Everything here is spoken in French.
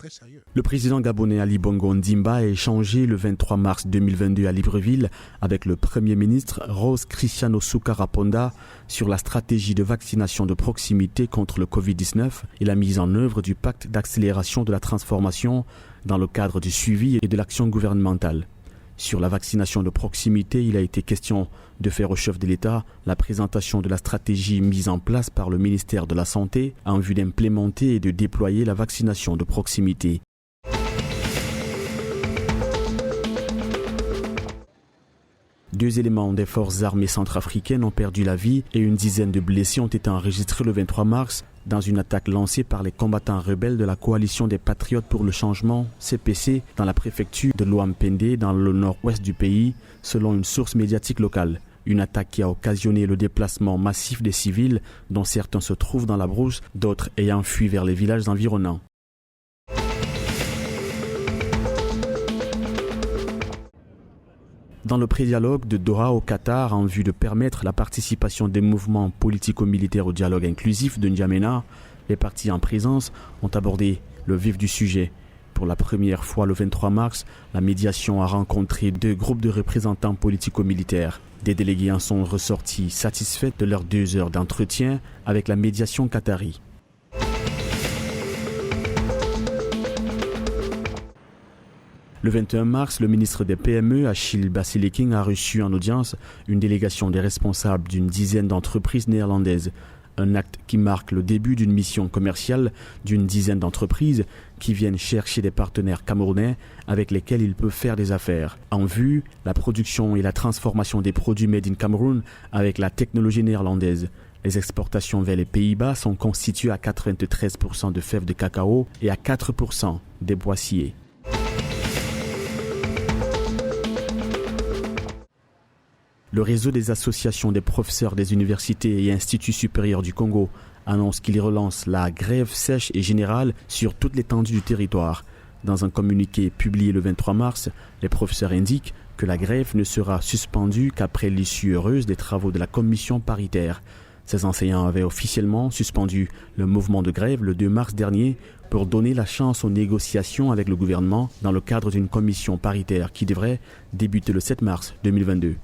très sérieux. Le président gabonais Ali Bongo Ondimba a échangé le 23 mars 2022 à Libreville avec le Premier ministre Rose Cristiano Soukara Ponda sur la stratégie de vaccination de proximité contre le Covid-19 et la mise en œuvre du pacte d'accélération de la transformation dans le cadre du suivi et de l'action gouvernementale. Sur la vaccination de proximité, il a été question de faire au chef de l'État la présentation de la stratégie mise en place par le ministère de la Santé en vue d'implémenter et de déployer la vaccination de proximité. Deux éléments des forces armées centrafricaines ont perdu la vie et une dizaine de blessés ont été enregistrés le 23 mars dans une attaque lancée par les combattants rebelles de la coalition des Patriotes pour le changement, CPC, dans la préfecture de Loampende, dans le nord-ouest du pays, selon une source médiatique locale. Une attaque qui a occasionné le déplacement massif des civils, dont certains se trouvent dans la brousse, d'autres ayant fui vers les villages environnants. Dans le pré-dialogue de Doha au Qatar en vue de permettre la participation des mouvements politico-militaires au dialogue inclusif de N'Djamena, les partis en présence ont abordé le vif du sujet. Pour la première fois le 23 mars, la médiation a rencontré deux groupes de représentants politico-militaires. Des délégués en sont ressortis satisfaits de leurs 2 heures d'entretien avec la médiation qatari. Le 21 mars, le ministre des PME, Achille Baseleking, a reçu en audience une délégation des responsables d'une dizaine d'entreprises néerlandaises. Un acte qui marque le début d'une mission commerciale d'une dizaine d'entreprises qui viennent chercher des partenaires camerounais avec lesquels ils peuvent faire des affaires. En vue, la production et la transformation des produits made in Cameroun avec la technologie néerlandaise. Les exportations vers les Pays-Bas sont constituées à 93% de fèves de cacao et à 4% des boissiers. Le réseau des associations des professeurs des universités et instituts supérieurs du Congo annonce qu'il relance la grève sèche et générale sur toute l'étendue du territoire. Dans un communiqué publié le 23 mars, les professeurs indiquent que la grève ne sera suspendue qu'après l'issue heureuse des travaux de la commission paritaire. Ces enseignants avaient officiellement suspendu le mouvement de grève le 2 mars dernier pour donner la chance aux négociations avec le gouvernement dans le cadre d'une commission paritaire qui devrait débuter le 7 mars 2022.